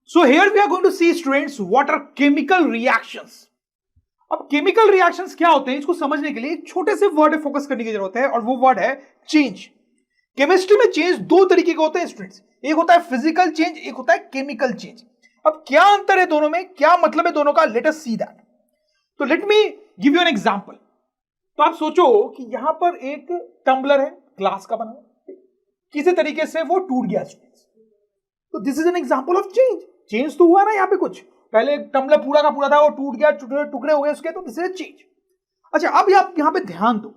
So here we are going to see students what are chemical reactions. अब chemical reactions क्या होते हैं इसको समझने के लिए एक छोटे से वर्ड पे फोकस करने की जरूरत है और वो वर्ड है चेंज। केमिस्ट्री में चेंज दो तरीके के होते हैं स्टूडेंट्स, एक होता है फिजिकल चेंज, एक होता है केमिकल चेंज। अब क्या अंतर है दोनों में, क्या मतलब है दोनों का, लेट अस सी दैट। तो let me give you an example. तो आप सोचो कि यहां पर एक टम्बलर है ग्लास का बना, किसी तरीके से वो टूट गया स्टूडेंट्स, तो this is an example of change. Change तो हुआ ना, यहाँ पे कुछ पहले टम्बलर पूरा का पूरा था, वो टूट गया, टुकड़े हो गए उसके, तो दिस इज चेंज। अच्छा, अब आप यहां पे ध्यान दो,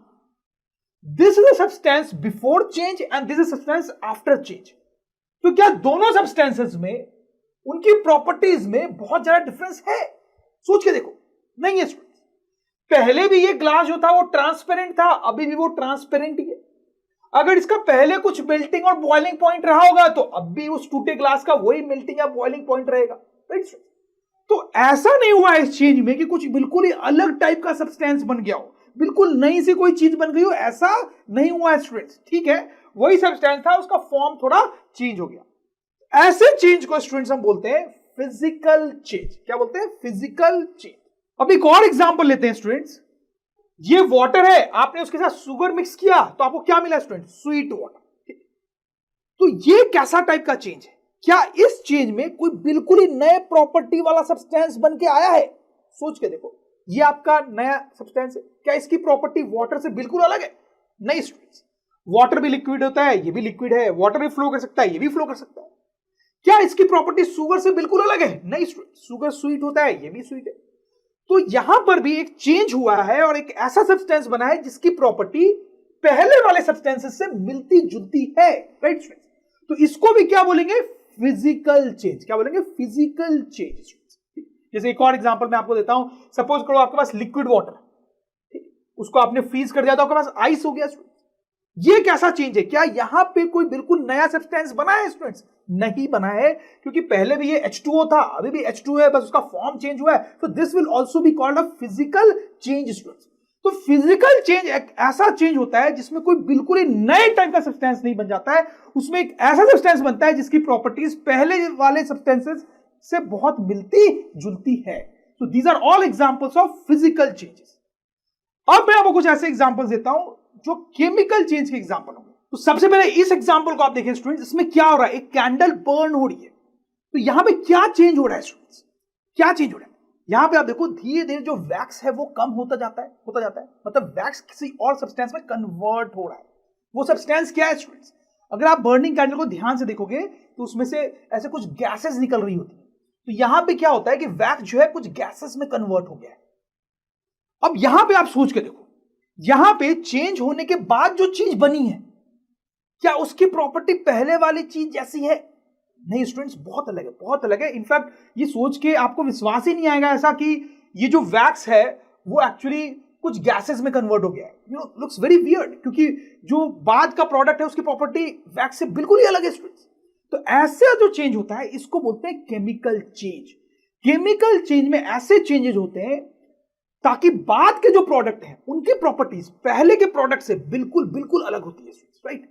this is a substance before change and this is substance after change. तो क्या दोनों सब्सटेंसेस में उनकी प्रॉपर्टीज में बहुत ज्यादा डिफरेंस है? सोच के देखो, नहीं है स्टूडेंट्स। पहले भी ये ग्लास जो था वो ट्रांसपेरेंट था, अभी भी वो ट्रांसपेरेंट ही है। अगर इसका पहले कुछ मेल्टिंग और बॉइलिंग पॉइंट रहा होगा तो अब भी उस टूटे ग्लास का वही मेल्टिंग या बॉइलिंग पॉइंट रहेगा, राइट? तो ऐसा नहीं हुआ इस चेंज में कि कुछ बिल्कुल ही अलग टाइप का सब्सटेंस बन गया हो, बिल्कुल नई सी कोई चीज बन गई हो, ऐसा नहीं हुआ स्टूडेंट्स। ठीक है, वही सब्सटेंस था, उसका फॉर्म थोड़ा चेंज हो गया। ऐसे चेंज को स्टूडेंट्स हम बोलते हैं फिजिकल चेंज। क्या बोलते हैं? Physical change. अब एक और एग्जांपल लेते हैं स्टूडेंट्स। ये वाटर है, आपने उसके साथ शुगर मिक्स किया तो आपको क्या मिला स्टूडेंट? Sweet water. तो ये कैसा टाइप का चेंज है? क्या इस चेंज में कोई बिल्कुल ही नए प्रॉपर्टी वाला सब्सटेंस बन के आया है? सोच के देखो, ये आपका नया सब्सटेंस है, क्या इसकी प्रॉपर्टी वाटर से बिल्कुल अलग है? नहीं स्टूडेंट्स, वाटर भी लिक्विड होता है, ये भी लिक्विड है, वाटर भी फ्लो कर सकता है, ये भी फ्लो कर सकता है। क्या इसकी प्रॉपर्टी शुगर से बिल्कुल अलग है? नहीं स्टूडेंट, शुगर स्वीट होता है, ये भी स्वीट है। तो यहां पर भी एक चेंज हुआ है और एक ऐसा सब्सटेंस बना है जिसकी प्रॉपर्टी पहले वाले सब्सटेंसेस से मिलती जुलती है, राइट स्टूडेंट्स? तो इसको भी क्या बोलेंगे? Physical change. क्या बोलेंगे? Physical change. जैसे एक और एग्जांपल मैं आपको देता हूं। सपोज करो आपके पास लिक्विड वाटर, ठीक, उसको आपने फ्रीज कर दिया तो आपके पास आइस हो गया स्टूडेंट्स। ये कैसा चेंज है? क्या यहां पे कोई बिल्कुल नया सब्सटेंस बना है स्टूडेंट्स? नहीं बना है, क्योंकि पहले भी ये H2O था, अभी भी H2O है, बस उसका फॉर्म चेंज हुआ है। तो this will also be called a physical change students. तो फिजिकल चेंज एक ऐसा चेंज होता है जिसमें कोई बिल्कुल ही नए टाइप का सब्सटेंस नहीं बन जाता है, उसमें एक ऐसा सब्सटेंस बनता है जिसकी प्रॉपर्टीज पहले वाले सब्सटेंसेस से बहुत मिलती जुलती है। तो these are all examples of physical changes. अब मैं आपको कुछ ऐसे एग्जांपल्स देता हूं जो केमिकल चेंज के एग्जांपल होंगे। तो सबसे पहले इस एग्जांपल को आप देखें स्टूडेंट्स, इसमें क्या हो रहा है? एक कैंडल बर्न हो रही है, तो यहां पे क्या चेंज हो रहा है स्टूडेंट्स? क्या चेंज हो रहा है? यहां पे आप देखो, धीरे धीरे जो वैक्स है वो कम होता जाता है, मतलब वैक्स किसी और सब्सटेंस में कन्वर्ट हो रहा है। वो सब्सटेंस क्या है स्टूडेंट्स? अगर आप बर्निंग कैंडल को ध्यान से देखोगे तो उसमें से ऐसे कुछ गैसेस निकल रही होती है। तो यहां पे क्या होता है कि वैक्स जो है कुछ गैसेस में कन्वर्ट हो गया है। अब यहां पे आप सोच के देखो, यहां पे चेंज होने के बाद जो चीज बनी है, क्या उसकी प्रॉपर्टी पहले वाली चीज जैसी है? नहीं स्टूडेंट्स, बहुत अलग है, बहुत अलग है। इनफैक्ट ये सोच के आपको विश्वास ही नहीं आएगा ऐसा कि ये जो वैक्स है वो एक्चुअली कुछ गैसेस में कन्वर्ट हो गया है। You know, looks very weird, क्योंकि जो बाद का प्रोडक्ट है उसकी प्रॉपर्टी वैक्स से बिल्कुल ही अलग है स्टूडेंट्स। तो ऐसा जो चेंज होता है इसको बोलते हैं केमिकल चेंज। केमिकल चेंज में ऐसे चेंजेस होते हैं ताकि बाद के जो प्रोडक्ट हैं उनकी प्रॉपर्टीज पहले के प्रोडक्ट से बिल्कुल बिल्कुल अलग होती है, राइट?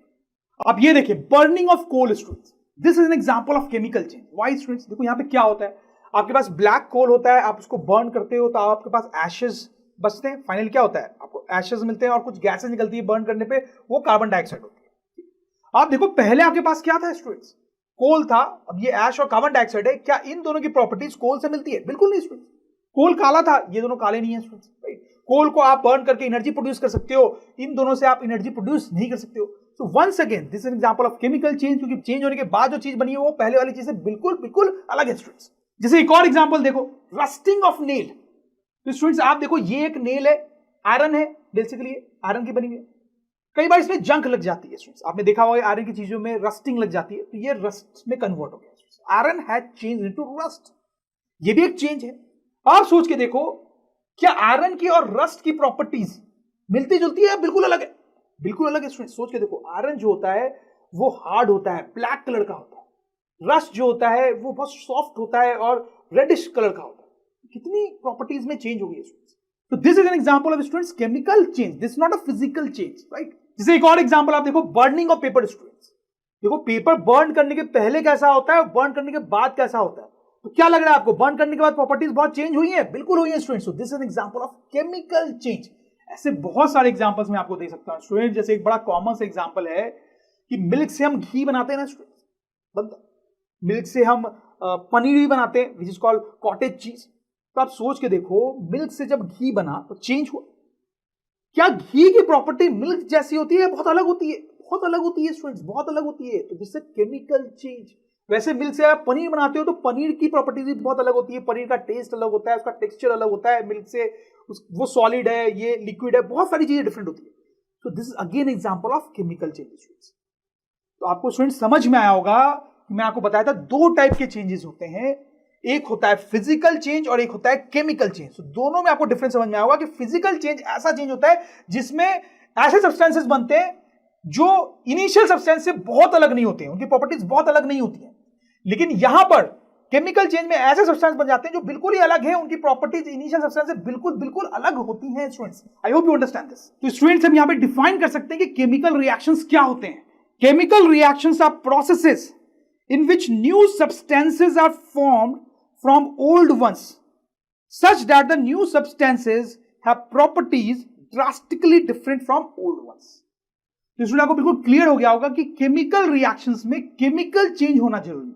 आप ये देखिए, burning of coal students, this is an example of chemical change. Why students? देखो यहां पे क्या होता है, आपके पास ब्लैक कोल होता है, आप उसको बर्न करते हो तो आपके पास एशेस बचते हैं। फाइनली क्या होता है? आपको एशेस मिलते हैं और कुछ गैसेस निकलती है बर्न करने पे, वो कार्बन डाइऑक्साइड होती है। आप देखो, पहले आपके पास क्या था स्टूडेंट्स? कोल था, अब ये ऐश और कार्बन डाइऑक्साइड है। क्या इन दोनों की प्रॉपर्टीज कोल से मिलती है? बिल्कुल नहीं स्टूडेंट्स। कोल काला था, ये दोनों काले नहीं है स्टूडेंट्स, राइट? कोल को आप बर्न करके एनर्जी प्रोड्यूस कर सकते हो, इन दोनों से आप एनर्जी प्रोड्यूस नहीं कर सकते हो। So once again this is example of chemical change, क्योंकि चेंज होने के बाद जो चीज बनी है वो पहले वाली चीज से बिल्कुल बिल्कुल अलग है स्टूडेंट्स। जैसे एक और एग्जांपल देखो, रस्टिंग ऑफ नेल। तो स्टूडेंट्स आप देखो, ये एक नेल है, आयरन है, बेसिकली आयरन की बनी हुई है। कई बार इसमें जंग लग जाती है स्टूडेंट्स, आपने देखा होगा आयरन की चीजों में रस्टिंग लग जाती है, तो ये रस्ट में कन्वर्ट हो गया। Iron has changed into rust, ये भी एक चेंज है। आप सोच के देखो, क्या आयरन की और रस्ट की प्रॉपर्टीज मिलती जुलती है? बिल्कुल अलग है, बिल्कुल अलग है स्टूडेंट। सोच के देखो, आयरन जो होता है वो हार्ड होता है, ब्लैक कलर का होता है। रस्ट जो होता है वो बहुत सॉफ्ट होता है और रेडिश कलर का होता है। कितनी प्रॉपर्टीज में चेंज हो गई है स्टूडेंट्स। तो this is an example of students chemical change, this not a physical change, right? जैसे एक और एग्जांपल आप देखो, बर्निंग ऑफ पेपर स्टूडेंट्स। देखो, पेपर बर्न करने के पहले कैसा होता है और बर्न करने के बाद कैसा होता है। तो क्या लग रहा है आपको, बर्न करने के बाद प्रॉपर्टीज बहुत चेंज हुई है? बिल्कुल हुई है students. So this is an example of chemical change. ऐसे बहुत सारे एग्जांपल्स मैं आपको दे सकता हूं स्टूडेंट। जैसे एक बड़ा कॉमन सा एग्जांपल है कि मिल्क से हम घी बनाते हैं ना स्टूडेंट्स, बनता। मिल्क से हम पनीर भी बनाते हैं, which is called cottage cheese. तो आप सोच के देखो, मिल्क से जब घी बना तो चेंज हुआ। क्या घी की प्रॉपर्टी मिल्क जैसी होती है? बहुत अलग होती है, बहुत अलग होती है स्टूडेंट्स, बहुत अलग होती है। तो दिस इज केमिकल चेंज। वैसे मिल्क से आप पनीर बनाते हो तो पनीर की प्रॉपर्टीज भी बहुत अलग होती है। पनीर का टेस्ट अलग होता है, उसका टेक्सचर अलग होता है मिल्क से। वो सॉलिड है, ये लिक्विड है, बहुत सारी चीजें डिफरेंट होती है। तो this is again example of chemical changes. तो आपको स्टूडेंट समझ में आया होगा कि मैं आपको बताया था दो टाइप के चेंजेस होते हैं, एक होता है फिजिकल चेंज और एक होता है केमिकल चेंज। तो दोनों में आपको डिफरेंस समझ में आया होगा कि फिजिकल चेंज ऐसा चेंज होता है जिसमें ऐसे सब्सटेंसेस बनते हैं जो इनिशियल सब्सटेंस से बहुत अलग नहीं होते हैं, उनकी प्रॉपर्टीज बहुत अलग नहीं होती हैं। लेकिन यहां पर केमिकल चेंज में ऐसे सब्सटेंस बन जाते हैं जो बिल्कुल ही अलग है, उनकी प्रॉपर्टीज इनिशियल सब्सटेंस से बिल्कुल बिल्कुल अलग होती हैं students. I hope you understand this. तो स्टूडेंट्स हम यहां पे डिफाइन कर सकते हैं कि केमिकल रिएक्शंस क्या होते हैं। Chemical reactions are processes in which new substances are formed from old ones, such that the new substances have properties drastically different from old ones. तो इसमें आपको बिल्कुल क्लियर हो गया होगा कि केमिकल रिएक्शंस में केमिकल चेंज होना जरूरी है,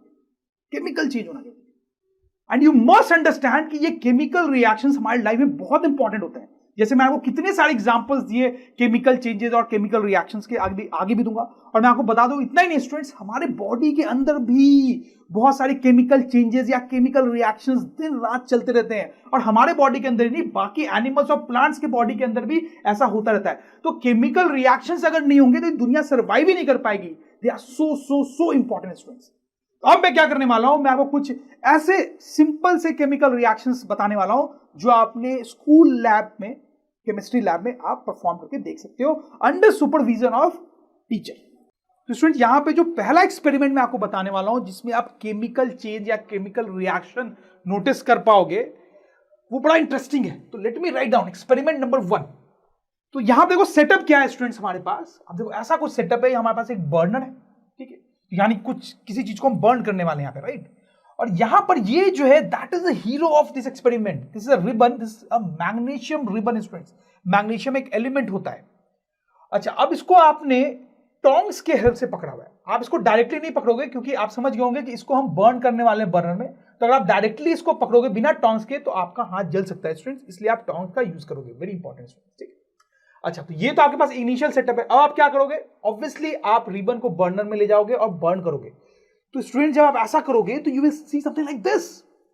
केमिकल चेंज होना जरूरी है। एंड यू मस्ट अंडरस्टैंड कि ये केमिकल रिएक्शंस हमारी लाइफ में बहुत इंपॉर्टेंट होते हैं। जैसे मैं आपको कितने सारे एग्जांपल्स दिए केमिकल चेंजेस और केमिकल रिएक्शंस के, आगे भी दूंगा। और मैं आपको बता दूं इतना ही नहीं स्टूडेंट्स, हमारे बॉडी के अंदर भी बहुत सारे केमिकल चेंजेस या केमिकल रिएक्शंस दिन रात चलते रहते हैं। और हमारे बॉडी के अंदर ही नहीं, बाकी एनिमल्स और प्लांट्स के बॉडी के अंदर भी ऐसा होता रहता है। तो केमिकल रिएक्शंस अगर नहीं होंगे तो दुनिया सर्वाइव ही नहीं कर पाएगी। They are so so so important students. अब मैं क्या करने वाला हूं, मैं आपको कुछ ऐसे सिंपल से केमिकल रिएक्शंस बताने वाला हूं जो आपने स्कूल लैब में, केमिस्ट्री लैब में आप परफॉर्म करके देख सकते हो अंडर सुपरविजन ऑफ टीचर। तो स्टूडेंट यहां पे जो पहला एक्सपेरिमेंट मैं आपको बताने वाला हूं जिसमें आप केमिकल चेंज या केमिकल रिएक्शन नोटिस कर पाओगे, वो बड़ा इंटरेस्टिंग है। तो let me write down experiment number 1। तो यहां देखो सेटअप क्या है स्टूडेंट्स हमारे पास। अब देखो ऐसा कुछ सेटअप है, हमारे पास एक बर्नर है, ठीक है, यानी कुछ किसी चीज को हम बर्न करने वाले हैं यहां पे, राइट। और यहां पर ये जो है that is the hero of this experiment. This is a ribbon, this a magnesium ribbon students. Magnesium एक एलिमेंट होता है। अच्छा, अब इसको आपने टोंग्स के हेल्प से पकड़ा हुआ है। आप इसको डायरेक्टली नहीं पकड़ोगे क्योंकि आप समझ गए होंगे कि इसको हम बर्न करने वाले हैं बर्नर में। तो अगर आप डायरेक्टली इसको पकड़ोगे बिना टोंग्स के तो आपका हाथ जल सकता है स्टूडेंट्स, इसलिए आप टोंग्स का यूज करोगे। वेरी इंपॉर्टेंट स्टूडेंट्स, ठीक है। अच्छा, तो ये तो आपके पास इनिशियल सेटअप है। अब आप क्या करोगे, ऑब्वियसली आप रिबन को बर्नर में ले जाओगे और बर्न करोगे। तो स्टूडेंट जब आप ऐसा करोगे तो you will see something like this.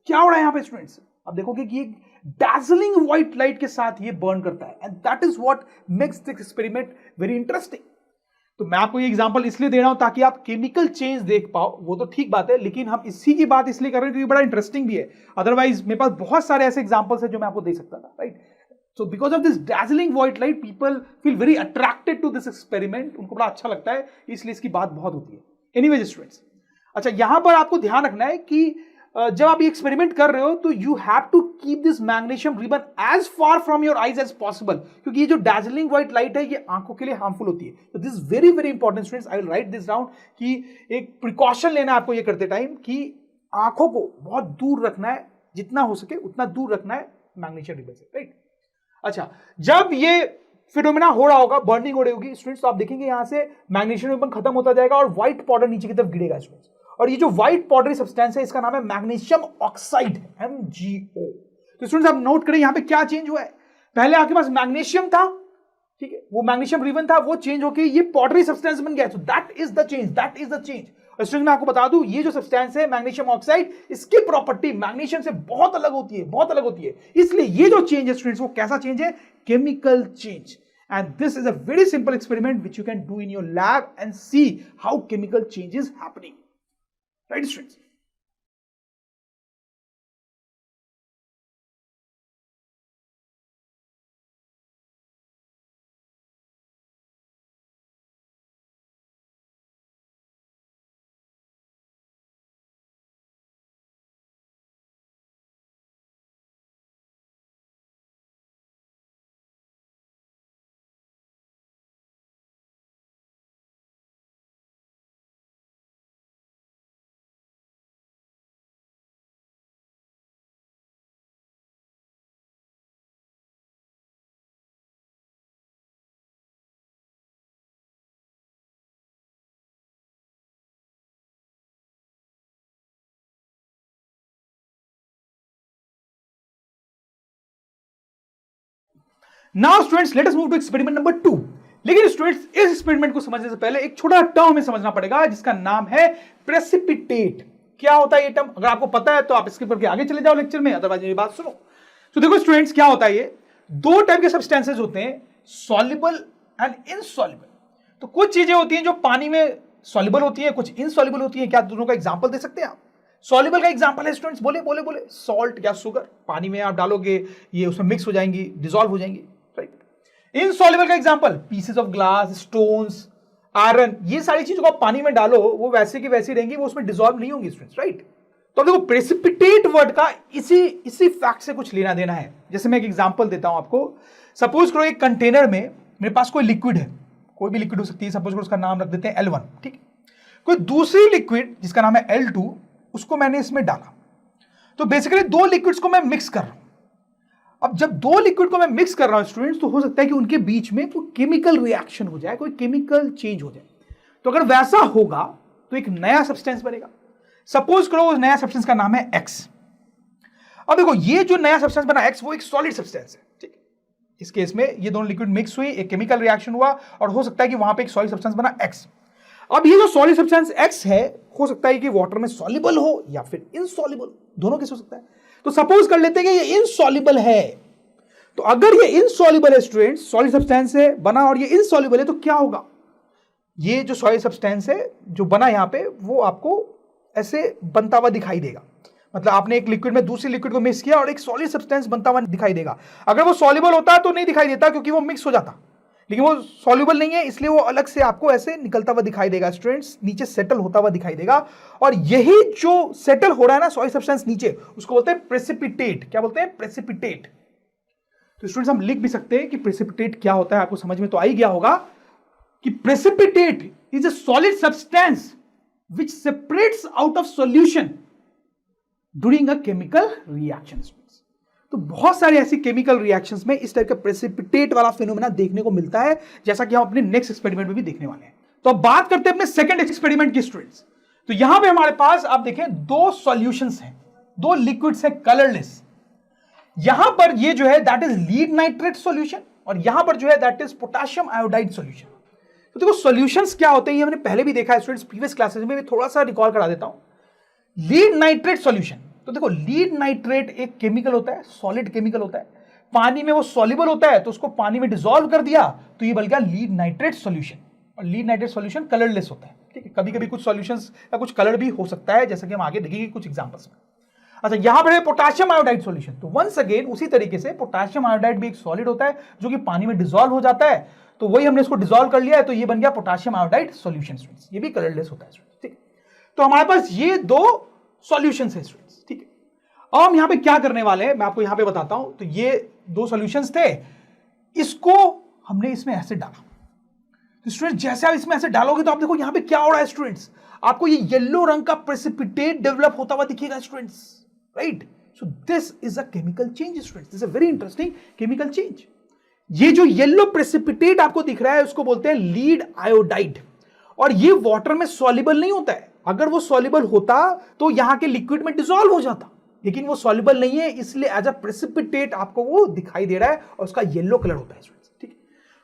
क्या हो रहा है यहां पे स्टूडेंट्स, आप देखोगे कि एक dazzling व्हाइट लाइट के साथ ये बर्न करता है। And that is what makes this experiment very interesting. तो मैं आपको ये एग्जांपल इसलिए दे रहा हूं ताकि आप केमिकल चेंज देख पाओ, वो तो ठीक बात है, लेकिन हम इसी की बात इसलिए कर रहे हैं क्योंकि बड़ा इंटरेस्टिंग भी है। अदरवाइज मेरे पास बहुत सारे ऐसे एग्जांपल्स हैं जो मैं आपको दे सकता था, right. So because of this dazzling white light, people feel very attracted to this experiment. उनको बड़ा अच्छा लगता है, इसलिए इसकी बात बहुत होती है। Anyways स्टूडेंट्स, अच्छा यहां पर आपको ध्यान रखना है कि जब आप ये एक्सपेरिमेंट कर रहे हो तो you have to keep this magnesium ribbon as far from your eyes as possible, क्योंकि ये जो dazzling व्हाइट लाइट है ये आंखों के लिए हार्मफुल होती है। तो this very very important students, I will write this down कि एक प्रिकॉशन लेना है आपको ये करते टाइम कि आंखों को बहुत दूर रखना है, जितना हो सके उतना दूर रखना है मैग्नीशियम रिबन से, राइट। अच्छा, जब ये फिनोमेना हो रहा होगा, बर्निंग हो रही होगी स्टूडेंट्स, तो आप देखेंगे यहां से मैग्नीशियम रिबन खत्म होता जाएगा और व्हाइट पाउडर नीचे की तरफ गिरेगा स्टूडेंट्स। और ये जो व्हाइट पाउडरी सब्सटेंस है इसका नाम है मैग्नीशियम ऑक्साइड, MgO। तो स्टूडेंट्स आप नोट करें यहां पे क्या चेंज हुआ है। पहले आपके पास मैग्नीशियम था, ठीक है, वो मैग्नीशियम रिबन था, वो चेंज होकर ये पाउडरी सब्सटेंस बन गया। So that is the change, that is the change. Student मैं आपको बता दूं ये जो सब्सटेंस है मैग्नीशियम ऑक्साइड, इसकी प्रॉपर्टी मैग्नीशियम से बहुत अलग होती है, बहुत अलग होती है। इसलिए ये जो चेंज है स्टूडेंट्स वो कैसा चेंज है, chemical change. And this is a very simple experiment which you can do in your lab and see how chemical change is happening, right students. Now students let us move to experiment number 2। लेकिन students इस experiment को समझने से पहले एक छोटा term हमें समझना पड़ेगा जिसका नाम है प्रेसिपिटेट। क्या होता है ये टर्म? अगर आपको पता है तो आप इसके करके आगे चले जाओ लेक्चर में, अदरवाइज मेरी बात सुनो। तो देखो स्टूडेंट्स क्या होता है, ये दो टाइप के सब्सटेंसेस होते हैं, सॉल्युबल एंड इनसॉल्युबल। तो कुछ चीजें होती हैं जो पानी में सॉल्युबल होती है, कुछ इनसॉल्युबल होती है। क्या दोनों का एग्जांपल दे सकते हैं आप? सॉल्युबल का एग्जांपल है स्टूडेंट्स, बोले बोले बोले, सॉल्ट या शुगर, पानी में आप डालोगे ये उसमें मिक्स हो जाएंगी, डिसॉल्व हो जाएंगी, राइट। इनसॉल्युबल का example pieces of glass, stones, iron, ये सारी चीजों को आप पानी में डालो वो वैसे की वैसी रहेंगी, वो उसमें डिसॉल्व नहीं होंगी स्टूडेंट्स, राइट। तो अब देखो प्रेसिपिटेट वर्ड का इसी फैक्ट से कुछ लेना देना है। जैसे मैं एक एग्जांपल देता हूं आपको। सपोज करो एक कंटेनर में मेरे पास कोई लिक्विड है, कोई भी लिक्विड हो सकती है, सपोज करो उसका नाम रख देते हैं L1, ठीक है। कोई दूसरी लिक्विड जिसका नाम है L2, उसको मैंने इसमें डाला। तो बेसिकली दो लिक्विड्स को मैं मिक्स कर रहा हूं। अब जब दो लिक्विड को मैं मिक्स कर रहा हूं स्टूडेंट्स, तो हो सकता है कि उनके बीच में कोई केमिकल रिएक्शन हो जाए, कोई केमिकल चेंज हो जाए। तो अगर वैसा होगा तो एक नया सब्सटेंस बनेगा। सपोज करो उस नया सब्सटेंस का नाम है X। अब देखो ये जो नया सब्सटेंस बना X वो एक सॉलिड सब्सटेंस है, ठीक। इस केस में ये दोनों लिक्विड मिक्स हुई, एक केमिकल रिएक्शन हुआ और हो सकता है कि वहां पे एक सॉलिड सब्सटेंस बना X। अब ये जो सॉलिड सब्सटेंस X है, हो सकता है कि वाटर में सॉल्युबल हो या फिर इनसॉल्युबल, दोनों केस हो सकता है। तो सपोज कर लेते हैं कि ये इनसॉल्युबल है। तो अगर ये इनसॉल्युबल है स्टूडेंट्स, सॉलिड सब्सटेंस से बना और ये इनसॉल्युबल है, तो क्या होगा? ये जो सॉलिड सब्सटेंस है जो बना यहां पे, वो आपको ऐसे बनता हुआ दिखाई देगा। मतलब आपने एक लिक्विड में दूसरी लिक्विड को मिक्स किया और एक सॉलिड सब्सटेंस बनता हुआ दिखाई देगा। अगर वो सॉल्युबल होता तो नहीं दिखाई देता क्योंकि वो मिक्स हो जाता, लेकिन वो सॉल्युबल नहीं है इसलिए वो अलग से आपको ऐसे निकलता हुआ दिखाई देगा स्टूडेंट्स, नीचे सेटल होता हुआ दिखाई देगा। और यही जो सेटल हो रहा है ना सॉलिड सब्सटेंस नीचे, उसको बोलते हैं प्रेसिपिटेट। क्या बोलते हैं? प्रेसिपिटेट। तो स्टूडेंट्स हम लिख भी सकते हैं कि प्रेसिपिटेट क्या होता है, आपको समझ में तो आ ही गया होगा कि precipitate is a solid substance which separates out of solution during a chemical reaction। तो बहुत सारे ऐसी केमिकल रिएक्शंस में इस टाइप का प्रेसिपिटेट वाला फिनोमेना देखने को मिलता है, जैसा कि हम अपने नेक्स्ट एक्सपेरिमेंट में भी देखने वाले हैं। तो अब बात करते हैं अपने सेकंड एक्सपेरिमेंट की स्टूडेंट्स। तो यहां पे हमारे पास आप देखें दो सॉल्यूशंस हैं, दो लिक्विड्स हैं कलरलेस। यहां पर ये जो है that is lead nitrate solution और यहां पर जो है that is potassium iodide solution. तो देखो सॉल्यूशंस क्या होते हैं ये हमने पहले भी देखा है स्टूडेंट्स प्रीवियस क्लासेस में, थोड़ा सा रिकॉल करा देता हूं। लीड नाइट्रेट सॉल्यूशन, तो देखो लीड नाइट्रेट एक केमिकल होता है, सॉलिड केमिकल होता है, पानी में वो सॉल्युबल होता है, तो उसको पानी में डिसॉल्व कर दिया तो ये बन गया लीड नाइट्रेट सॉल्यूशन। और लीड नाइट्रेट सॉल्यूशन कलरलेस होता है, ठीक है। कभी कभी कुछ सॉल्यूशंस या कुछ कलर भी हो सकता है, जैसा कि हम आगे देखेंगे कुछ एग्जांपल्स में। अच्छा यहां पर है पोटेशियम आयोडाइड सॉल्यूशन। तो वंस अगेन उसी तरीके से पोटेशियम आयोडाइड भी एक सॉलिड होता है जो कि पानी में डिसॉल्व हो जाता है, तो वही हमने इसको डिसॉल्व कर लिया है, तो ये बन गया पोटेशियम आयोडाइड सॉल्यूशन स्टूडेंट्स। ये भी कलरलेस होता है स्टूडेंट्स, ठीक। तो हमारे पास ये दो सॉल्यूशंस है स्टूडेंट्स, ठीक है। अब हम यहां पे क्या करने वाले हैं मैं आपको यहां पे बताता हूं। तो ये दो सॉल्यूशंस थे, इसको हमने इसमें ऐसे डाला। तो स्टूडेंट्स जैसे आप इसमें ऐसे डालोगे तो आप देखो यहां पे क्या हो रहा है स्टूडेंट्स, आपको ये येलो रंग का प्रेसिपिटेट डेवलप होता हुआ दिखेगा students, right. So this is a chemical change students, this is a very interesting chemical change. ये जो येलो प्रेसिपिटेट आपको दिख रहा है उसको बोलते हैं लीड आयोडाइड, और ये वाटर में सॉल्युबल नहीं होता है। अगर वो सॉल्युबल होता तो यहां के लिक्विड में डिसॉल्व हो जाता, लेकिन वो सॉल्युबल नहीं है, इसलिए एज अ प्रेसिपिटेट आपको वो दिखाई दे रहा है और उसका येलो कलर होता है स्टूडेंट्स, ठीक है।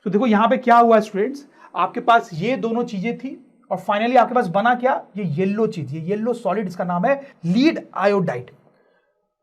तो देखो यहां पे क्या हुआ स्टूडेंट्स, आपके पास ये दोनों चीजें थी और फाइनली आपके पास बना क्या, ये येलो चीज, ये येलो सॉलिड, इसका नाम है लीड आयोडाइड।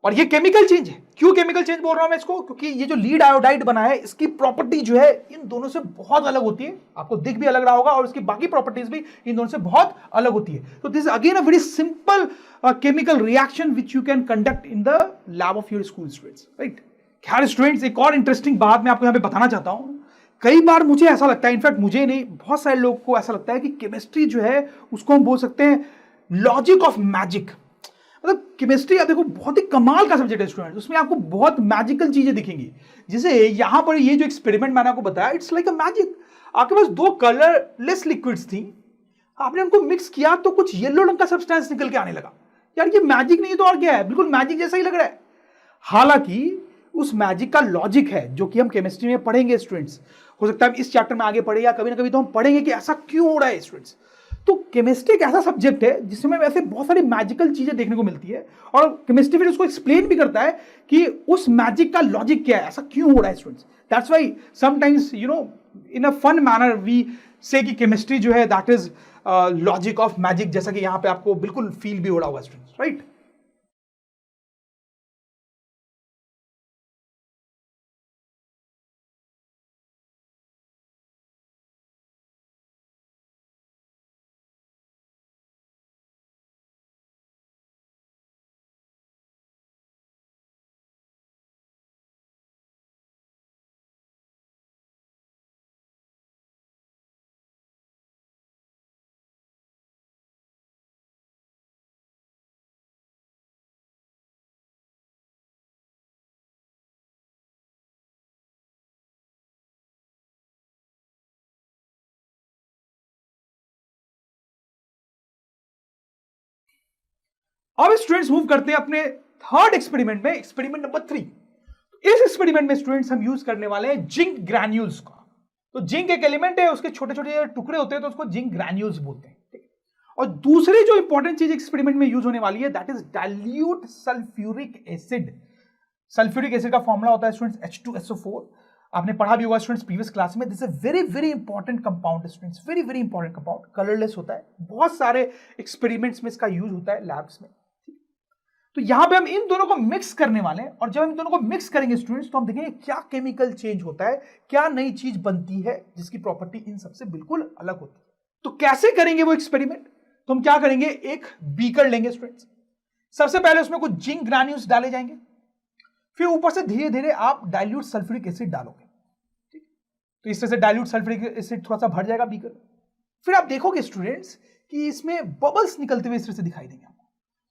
और ये केमिकल चेंज है। क्यों केमिकल चेंज बोल रहा हूं मैं इसको, क्योंकि ये जो लीड आयोडाइड बना है इसकी प्रॉपर्टी जो है इन दोनों से बहुत अलग होती है, आपको दिख भी अलग रहा होगा और इसकी बाकी प्रॉपर्टीज भी इन दोनों से बहुत अलग होती है। तो this is again a very simple chemical reaction which you can conduct in the lab of your school students, right. खैर स्टूडेंट्स एक और इंटरेस्टिंग बात मैं आपको यहां पे बताना चाहता हूं। कई बार मुझे ऐसा लगता है, इनफैक्ट मुझे नहीं बहुत सारे लोग को ऐसा लगता है कि केमिस्ट्री जो है उसको हम बोल सकते हैं लॉजिक ऑफ मैजिक। मतलब केमिस्ट्री आप देखो बहुत ही कमाल का सब्जेक्ट है स्टूडेंट, उसमें आपको बहुत मैजिकल चीजें दिखेंगी। जैसे यहां पर ये जो एक्सपेरिमेंट मैंने आपको बताया, इट्स लाइक अ मैजिक। आपके पास दो कलरलेस लिक्विड्स थी, आपने उनको मिक्स किया तो कुछ येलो रंग का सब्सटेंस निकल के आने लगा। यार ये मैजिक नहीं तो और क्या है, बिल्कुल मैजिक जैसा ही लग रहा है। हालांकि उस मैजिक का लॉजिक है जो कि हम केमिस्ट्री में पढ़ेंगे स्टूडेंट्स। हो सकता है इस चैप्टर में आगे पढ़े या कभी ना कभी तो हम पढ़ेंगे कि ऐसा क्यों हो रहा है स्टूडेंट्स। तो केमिस्ट्री एक ऐसा सब्जेक्ट है जिसमें वैसे बहुत सारी मैजिकल चीजें देखने को मिलती है, और केमिस्ट्री फिर उसको एक्सप्लेन भी करता है कि उस मैजिक का लॉजिक क्या है, ऐसा क्यों हो रहा है students. That's why sometimes in a fun manner we say कि केमिस्ट्री जो है that is logic of magic, जैसा कि यहां पे आपको बिल्कुल फील भी हो रहा होगा स्टूडेंट्स, राइट। अब स्टूडेंट्स मूव करते हैं अपने थर्ड एक्सपेरिमेंट में, एक्सपेरिमेंट नंबर 3। इस एक्सपेरिमेंट में स्टूडेंट्स हम यूज करने वाले हैं जिंक ग्रैन्यूल्स का। तो जिंक एक एलिमेंट है, उसके छोटे छोटे टुकड़े होते हैं, तो उसको जिंक ग्रैन्यूल्स बोलते हैं, ठीक है। और दूसरी जो इंपॉर्टेंट चीज एक्सपेरिमेंट में यूज होने वाली है that is dilute sulphuric acid. Sulphuric acid का फॉर्मूला होता है स्टूडेंट्स H2SO4। आपने पढ़ा भी होगा स्टूडेंट्स प्रीवियस क्लास में। This is very very important compound students, very very important compound, colourless होता है, बहुत सारे एक्सपेरिमेंट्स में इसका यूज होता है लैब्स में। तो यहां पे हम इन दोनों को मिक्स करने वाले हैं, और जब हम इन दोनों को मिक्स करेंगे स्टूडेंट्स तो हम देखेंगे क्या केमिकल चेंज होता है, क्या नई चीज बनती है जिसकी प्रॉपर्टी इन सबसे बिल्कुल अलग होती है। तो कैसे करेंगे वो एक्सपेरिमेंट? तो हम क्या करेंगे, एक बीकर लेंगे स्टूडेंट्स, सबसे पहले उसमें कुछ जिंक ग्रैन्यूल्स डाले जाएंगे, फिर ऊपर से धीरे धीरे आप डाइल्यूट सल्फ्यूरिक एसिड डालोगे, ठीक। तो इस तरह से डाइल्यूट सल्फ्यूरिक एसिड थोड़ा सा भर जाएगा बीकर, फिर आप देखोगे स्टूडेंट्स कि इसमें बबल्स निकलते हुए इस तरह से दिखाई देंगे।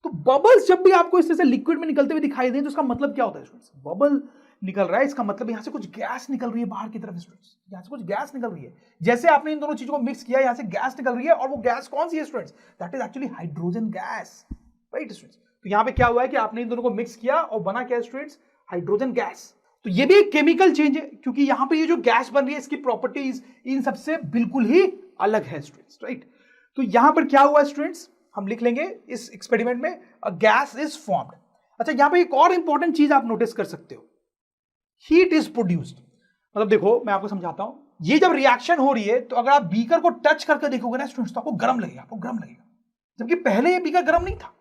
तो बबल्स जब भी आपको इस तरह से लिक्विड में निकलते हुए दिखाई दें तो उसका मतलब क्या होता है स्टूडेंट्स, बबल निकल रहा है, इसका मतलब यहां से कुछ गैस निकल रही है बाहर की तरफ स्टूडेंट्स, यहां से कुछ गैस निकल रही है। जैसे आपने इन दोनों चीजों को मिक्स किया, यहां से गैस निकल रही है, और वो गैस कौन सी है students, that is actually hydrogen gas, right students. तो यहां पे क्या हुआ है कि आपने इन दोनों को मिक्स किया और बना क्या स्टूडेंट्स, हाइड्रोजन गैस। तो ये भी एक केमिकल चेंज है, क्योंकि यहां पे ये जो गैस बन रही है इसकी प्रॉपर्टीज इन सबसे बिल्कुल ही अलग है स्टूडेंट्स, राइट। तो यहां पर क्या हुआ स्टूडेंट्स, हम लिख लेंगे इस एक्सपेरिमेंट में अ गैस इज फॉर्म्ड। अच्छा, यहां पे एक और इंपॉर्टेंट चीज आप नोटिस कर सकते हो, हीट इज प्रोड्यूस्ड। मतलब देखो मैं आपको समझाता हूं, ये जब रिएक्शन हो रही है तो अगर आप बीकर को टच करके देखोगे ना स्टूडेंट्स तो आपको गर्म लगेगा, आपको गर्म लगेगा, जबकि पहले ये बीकर गर्म नहीं था,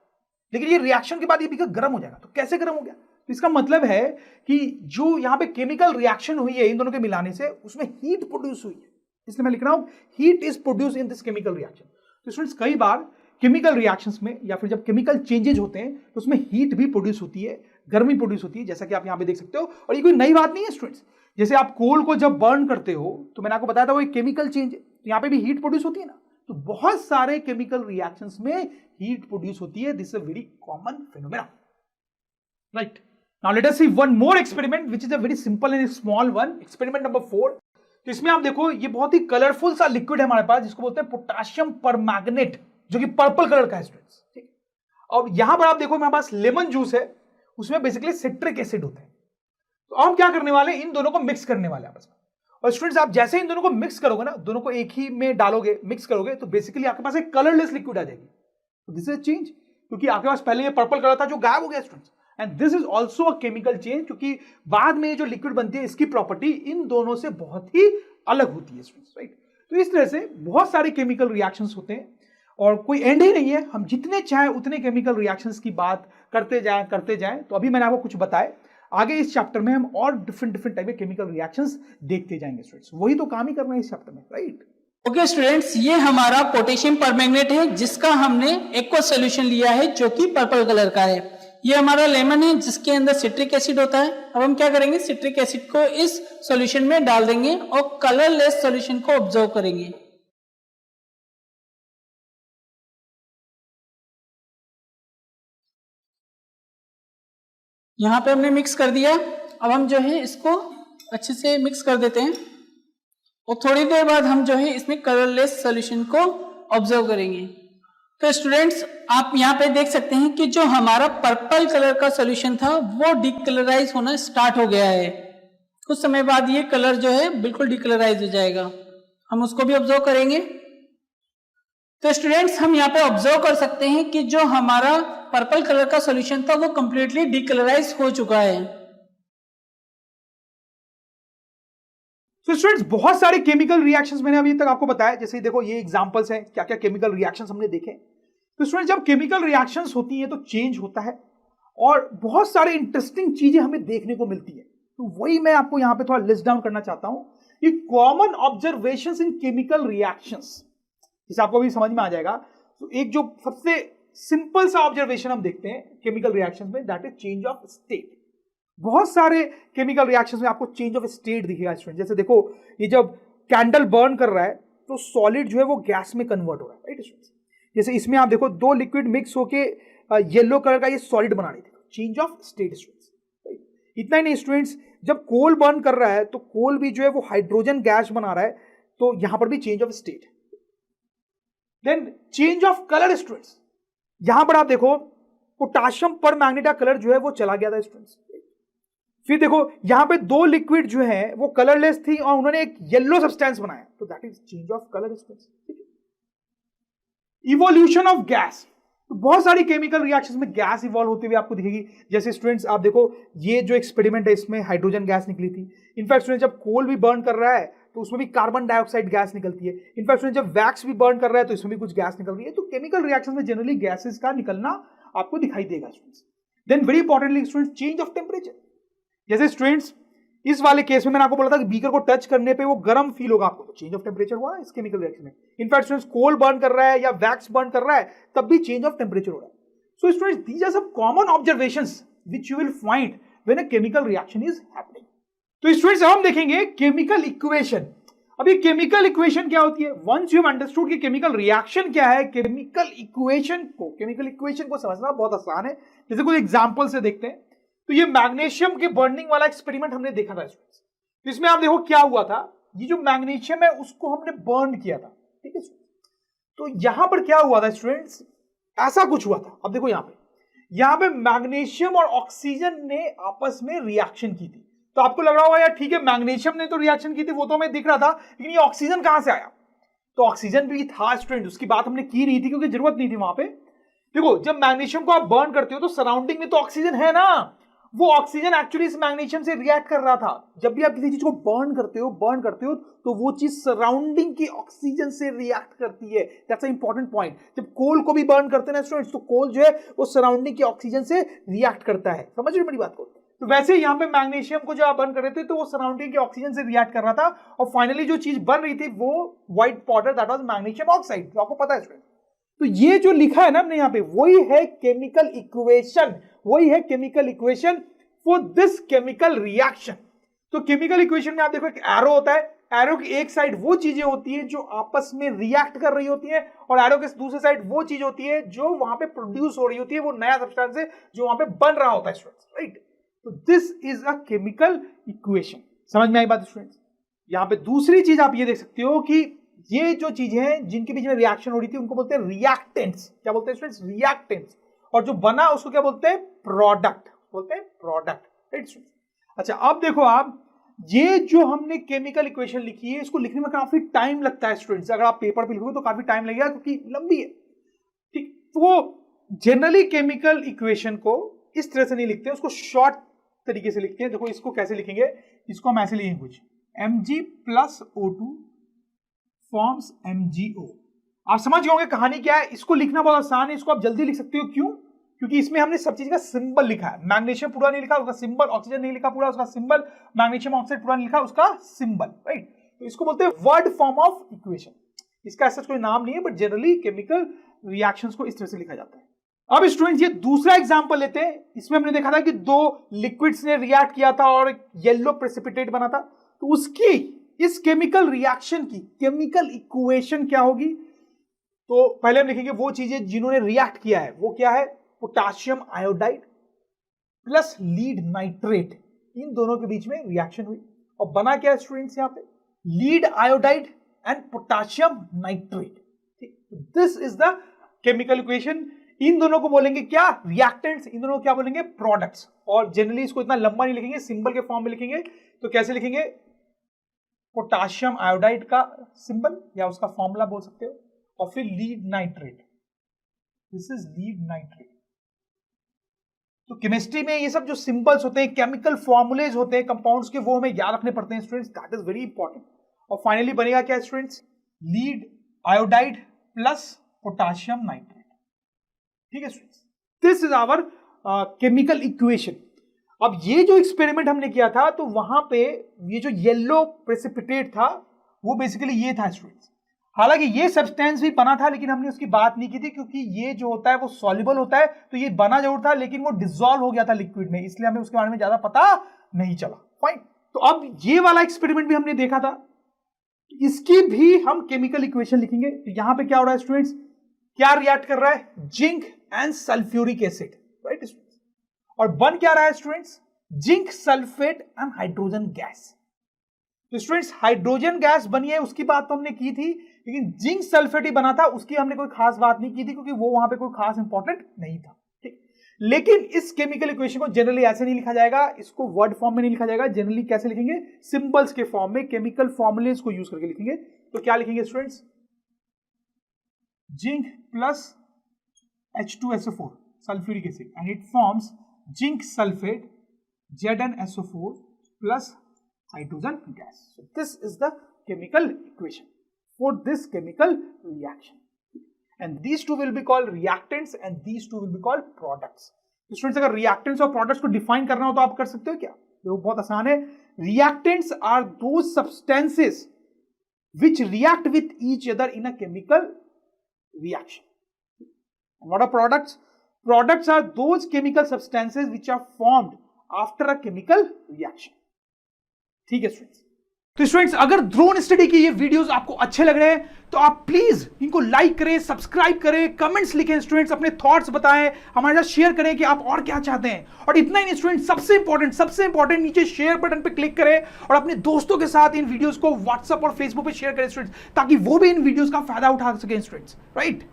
लेकिन ये रिएक्शन के बाद ये बीकर गर्म हो जाएगा। तो कैसे गर्म हो गया? तो इसका मतलब है कि जो यहां पे केमिकल रिएक्शन हुई है इन दोनों के मिलाने से, उसमें हीट प्रोड्यूस हुई है, इसलिए मैं लिख रहा हूं heat is produce in this chemical reaction. तो स्टूडेंट्स कई बार केमिकल रिएक्शंस में या फिर जब केमिकल चेंजेज होते हैं तो उसमें हीट भी प्रोड्यूस होती है, गर्मी प्रोड्यूस होती है, जैसा कि आप यहां पे देख सकते हो। और ये कोई नई बात नहीं है स्टूडेंट्स, जैसे आप कोल को जब बर्न करते हो तो मैंने आपको बताया था वो एक केमिकल चेंज है, तो यहां पे भी हीट प्रोड्यूस होती है ना। तो बहुत सारे केमिकल रिएक्शंस में हीट प्रोड्यूस होती है, this is a very common phenomena, right. Now let us see one more experiment which is a very simple and small one, experiment number 4। तो इसमें आप देखो ये बहुत ही कलरफुल सा लिक्विड है हमारे पास, जिसको बोलते हैं पोटेशियम परमैंगनेट, जो कि पर्पल कलर का है स्टूडेंट्स, ठीक। और यहां पर आप देखो मेरे पास लेमन जूस है, उसमें बेसिकली सिट्रिक एसिड होता है। तो हम क्या करने वाले, इन दोनों को मिक्स करने वाले आपस में। और स्टूडेंट्स आप जैसे इन दोनों को मिक्स करोगे ना, दोनों को एक ही में डालोगे, मिक्स करोगे, तो बेसिकली आपके पास एक कलरलेस लिक्विड आ जाएगी। तो दिस इज चेंज, क्योंकि आपके पास पहले ये पर्पल कलर था जो गायब हो गया students. And this is also a chemical change, क्योंकि बाद में जो लिक्विड बनती है इसकी प्रॉपर्टी इन दोनों से बहुत ही अलग होती है स्टूडेंट्स, राइट। तो इस तरह से बहुत सारे केमिकल रिएक्शंस होते हैं और कोई एंड ही नहीं है, हम जितने चाहे उतने केमिकल रिएक्शंस की बात करते जाएं। तो अभी मैंने आपको कुछ बताए, आगे इस चैप्टर में हम और डिफरेंट टाइप के केमिकल रिएक्शंस देखते जाएंगे स्टूडेंट्स, वही तो काम ही करना है इस चैप्टर में, राइट। ओके स्टूडेंट्स, ये हमारा पोटेशियम परमैंगनेट है जिसका हमने एक्वस सॉल्यूशन लिया है जो कि पर्पल कलर का है। ये हमारा लेमन है जिसके अंदर सिट्रिक एसिड होता है। अब हम क्या करेंगे, सिट्रिक एसिड को इस सॉल्यूशन में डाल देंगे और कलरलेस सॉल्यूशन को ऑब्जर्व करेंगे। यहाँ पे हमने मिक्स कर दिया। अब हम जो है इसको अच्छे से मिक्स कर देते हैं और थोड़ी देर बाद हम जो है इसमें कलरलेस सॉल्यूशन को ऑब्जर्व करेंगे। तो स्टूडेंट्स आप यहाँ पे देख सकते हैं कि जो हमारा पर्पल कलर का सॉल्यूशन था वो डिकलराइज होना स्टार्ट हो गया है। कुछ समय बाद ये कलर जो है बिल्कुल डिकलराइज हो जाएगा, हम उसको भी ऑब्जर्व करेंगे। तो स्टूडेंट्स हम यहाँ पे ऑब्जर्व कर सकते हैं कि जो हमारा पर्पल कलर का सॉल्यूशन था वो कंप्लीटली डिकलराइज हो चुका है। तो स्टूडेंट्स बहुत सारे केमिकल रिएक्शंस मैंने अभी तक आपको बताया, जैसे देखो ये एग्जांपल्स हैं क्या क्या केमिकल रिएक्शंस हमने देखे। तो स्टूडेंट्स जब केमिकल रिएक्शंस होती हैं तो चेंज होता है और बहुत सारे इंटरेस्टिंग चीजें हमें देखने को मिलती है। तो वही मैं आपको यहाँ पे थोड़ा लिस्ट डाउन करना चाहता हूँ कि कॉमन ऑब्जर्वेशंस इन केमिकल रिएक्शंस, जिसे आपको भी समझ में आ जाएगा। तो एक जो सबसे सिंपल सा ऑब्जर्वेशन हम देखते हैं केमिकल रिएक्शंस में, that is change of state. बहुत सारे केमिकल रिएक्शंस में आपको चेंज ऑफ स्टेट दिखेगा स्टूडेंट। जैसे देखो ये जब कैंडल बर्न कर रहा है तो सॉलिड जो है वो गैस में कन्वर्ट हो रहा है, राइट स्टूडेंट्स। जैसे इसमें आप देखो दो लिक्विड मिक्स होके येलो कलर का ये सॉलिड बना रही थी, चेंज ऑफ स्टेट स्टूडेंट्स। इतना ही नहीं स्टूडेंट्स, जब कोल बर्न कर रहा है तो कोल भी जो है वो हाइड्रोजन गैस बना रहा है, तो यहां पर भी change of state. Then change of colour students, यहां पर आप देखो पोटाशियम पर मैग्नेट का कलर जो है वो चला गया था स्टूडेंट्स। फिर देखो यहां पे दो लिक्विड जो है वो कलरलेस थी और उन्होंने एक येलो सब्सटेंस बनाया, तो that is change of colour students. Evolution of gas, तो बहुत सारी केमिकल रिएक्शंस में गैस इवॉल्व होती हुई आपको दिखेगी। जैसे स्टूडेंट्स आप देखो ये जो एक्सपेरिमेंट है इसमें हाइड्रोजन गैस निकली थी। इनफैक्ट स्टूडेंट जब कोल भी बर्न कर रहा है तो उसमें भी कार्बन डाइऑक्साइड गैस निकलती है। इनफैक्ट स्टूडेंट जब वैक्स भी बर्न कर रहा है तो इसमें भी कुछ गैस निकल रही है। तो केमिकल रिएक्शन में जनरली गैसेस का निकलना आपको दिखाई देगा students. Then very importantly student change of temperature, जैसे स्टूडेंट्स इस वाले केस में मैंने आपको बोला था कि बीकर को टच करने पे वो गर्म फील होगा आपको, तो चेंज ऑफ टेम्परेचर हुआ इस केमिकल रिएक्शन में। इनफैक्ट स्टूडेंट्स कोल बर्न कर रहा है या वैक्स बर्न कर रहा है तब भी चेंज ऑफ टेम्परेचर हो रहा है। So students these are some common observations which you will find when a chemical reaction is happening. तो स्टूडेंट्स हम देखेंगे केमिकल इक्वेशन। अभी केमिकल इक्वेशन क्या होती है? वंस यू हैव अंडरस्टूड कि केमिकल रिएक्शन क्या है, केमिकल इक्वेशन को समझना बहुत आसान है। जैसे कुछ एग्जांपल से देखते हैं। तो ये मैग्नीशियम के बर्निंग वाला एक्सपेरिमेंट हमने देखा था स्टूडेंट्स। तो इसमें आप देखो क्या हुआ था, ये जो मैग्नीशियम है उसको हमने बर्न किया था, ठीक है। तो यहां पर क्या हुआ था स्टूडेंट्स, ऐसा कुछ हुआ था। अब देखो यहां पे मैग्नीशियम और ऑक्सीजन ने आपस में रिएक्शन की थी। तो आपको लग रहा होगा यार ठीक है मैग्नीशियम ने तो रिएक्शन की थी, वो तो हमें दिख रहा था, लेकिन ये ऑक्सीजन कहां से आया? तो ऑक्सीजन भी था स्टूडेंट, उसकी बात हमने की नहीं थी क्योंकि जरूरत नहीं थी वहां पे। देखो जब मैग्नीशियम को आप बर्न करते हो तो सराउंडिंग में तो ऑक्सीजन है ना, वो ऑक्सीजन एक्चुअली इस मैग्नीशियम से रिएक्ट कर रहा था। जब भी आप किसी चीज को बर्न करते हो तो वो चीज सराउंडिंग की ऑक्सीजन से रिएक्ट करती है। That's a important point. जब कोल को भी बर्न करते हैं ना स्टूडेंट्स, तो कोल जो है वो सराउंडिंग की ऑक्सीजन से रिएक्ट करता है। समझ रहे मेरी बात को? तो वैसे यहाँ पे मैग्नीशियम को जो आप बर्न कर रहे थे तो वो सराउंडिंग की ऑक्सीजन से रिएक्ट कर रहा था और फाइनली जो चीज बन रही थी वो white powder, that was magnesium oxide. तो आपको पता है स्टूडेंट, तो ये जो लिखा है ना हमने यहाँ पे वही है chemical equation for this chemical reaction. तो केमिकल इक्वेशन में आप देखो एक एरो होता है, एरो की एक साइड वो चीजें होती है जो आपस में रिएक्ट कर रही होती है और एरो के दूसरे साइड वो चीज होती है जो वहां पे प्रोड्यूस हो रही होती है, वो नया सब्सटेंस है जो वहां पे बन रहा होता है स्टूडेंट्स, राइट। तो this is a chemical equation. समझ में आई बात स्टूडेंट्स? यहां पे दूसरी चीज आप ये देख सकते हो कि ये जो चीजें हैं जिनके बीच में रिएक्शन हो रही थी उनको बोलते हैं रिएक्टेंट्स। क्या बोलते हैं स्टूडेंट्स? रिएक्टेंट्स। और जो बना उसको क्या बोलते हैं? प्रोडक्ट। Right students? अच्छा अब देखो आप, ये जो हमने केमिकल इक्वेशन लिखी है इसको लिखने में काफी टाइम लगता है स्टूडेंट्स। अगर आप पेपर पे लिखोगे तो काफी टाइम लगेगा क्योंकि लंबी है, ठीक। तो जनरली केमिकल इक्वेशन को इस तरह से नहीं लिखते, उसको शॉर्ट तरीके से लिखते हैं। देखो इसको कैसे लिखेंगे, इसको हम ऐसे लिखेंगे कुछ Mg plus O2 forms MgO। आप समझ गए कहानी क्या है। इसको लिखना बहुत आसान है, इसको आप जल्दी लिख सकते हो। क्यों? क्योंकि इसमें हमने सब चीज का सिंबल लिखा है। मैग्नीशियम पूरा नहीं लिखा, उसका सिंबल। ऑक्सीजन नहीं लिखा पूरा, उसका सिंबल। मैग्नीशियम ऑक्साइड पूरा नहीं लिखा, उसका सिंबल, राइट। तो इसको बोलते हैं वर्ड फॉर्म ऑफ इक्वेशन। इसका ऐसा कोई नाम नहीं है, बट जनरली केमिकल रिएक्शंस को इस तरह से लिखा जाता है। अब स्टूडेंट्स ये दूसरा एग्जांपल लेते हैं। इसमें हमने देखा था कि दो लिक्विड्स ने रिएक्ट किया था और येलो प्रेसिपिटेट बना था। तो उसकी इस केमिकल रिएक्शन की केमिकल इक्वेशन क्या होगी? तो पहले हम लिखेंगे वो चीजें जिन्होंने रिएक्ट किया है। वो क्या है? Potassium iodide plus lead nitrate, इन दोनों के बीच में रिएक्शन हुई और बना क्या स्टूडेंट्स? यहां पे lead iodide and potassium nitrate. This is the chemical equation. इन दोनों को बोलेंगे क्या? रिएक्टेंट्स। इन दोनों को क्या बोलेंगे? प्रोडक्ट्स। और जनरली इसको इतना लंबा नहीं लिखेंगे, सिंबल के फॉर्म में लिखेंगे। तो कैसे लिखेंगे? पोटाशियम आयोडाइड का सिंबल या उसका फॉर्मूला बोल सकते हो, of a lead nitrate, this is lead nitrate. तो केमिस्ट्री में ये सब जो सिंबल्स होते हैं, केमिकल फॉर्मूलेज होते हैं कंपाउंड्स के, वो हमें याद रखने पड़ते हैं students, that is very important. और फाइनली बनेगा क्या students, lead iodide plus potassium nitrate. ठीक है students, this is our chemical equation. अब ये जो एक्सपेरिमेंट हमने किया था, तो वहां पे ये जो येलो प्रेसिपिटेट था वो बेसिकली ये था स्टूडेंट्स। हालांकि ये सब्सटेंस भी बना था, लेकिन हमने उसकी बात नहीं की थी, क्योंकि ये जो होता है वो सॉल्युबल होता है, तो ये बना जरूर था लेकिन वो डिसॉल्व हो गया था लिक्विड में, इसलिए हमें उसके बारे में ज्यादा पता नहीं चला। फाइन, तो अब ये वाला एक्सपेरिमेंट भी हमने देखा था, इसकी भी हम केमिकल इक्वेशन लिखेंगे। तो यहां पे क्या हो रहा है स्टूडेंट्स, क्या रिएक्ट कर रहा है, zinc and sulphuric acid, right students, और बन क्या रहा है students, zinc sulphate and hydrogen gas. तो स्टूडेंट्स हाइड्रोजन गैस बनी है, उसकी बात तो हमने की थी, लेकिन जिंक सल्फेट ही बना था, उसकी हमने कोई खास बात नहीं की थी, क्योंकि वो वहां पे कोई खास इंपॉर्टेंट नहीं था। ठीक, लेकिन इस केमिकल इक्वेशन को जनरली ऐसे नहीं लिखा जाएगा, इसको वर्ड फॉर्म में नहीं लिखा जाएगा, जनरली कैसे लिखेंगे, सिंबल्स के फॉर्म में, केमिकल फॉर्मूलेज को यूज करके लिखेंगे। तो क्या लिखेंगे students, zinc plus H2SO4 sulphuric acid and it forms zinc sulphate ZnSO4 plus hydrogen gas. So this is the chemical equation for this chemical reaction, and these two will be called reactants and these two will be called products. Students, अगर reactants और products को define करना हो तो आप कर सकते हो क्या, वो बहुत आसान है। Reactants are those substances which react with each other in a chemical reaction. And what are products? Products are those chemical substances which are formed after a chemical reaction. ठीक है स्टूडेंट्स, तो स्टूडेंट्स अगर drone study की ये videos आपको अच्छे लग रहे हैं तो आप प्लीज इनको लाइक करें, सब्सक्राइब करें, कमेंट्स लिखें स्टूडेंट्स, अपने थॉट्स बताएं, हमारे साथ शेयर करें कि आप और क्या चाहते हैं। और इतना ही नहीं स्टूडेंट्स, सबसे इंपॉर्टेंट नीचे शेयर बटन पे क्लिक करें और अपने दोस्तों के साथ इन वीडियोस को व्हाट्सएप और फेसबुक पे शेयर करें स्टूडेंट्स, ताकि वो भी इन वीडियोस का फायदा उठा सकें स्टूडेंट्स, राइट।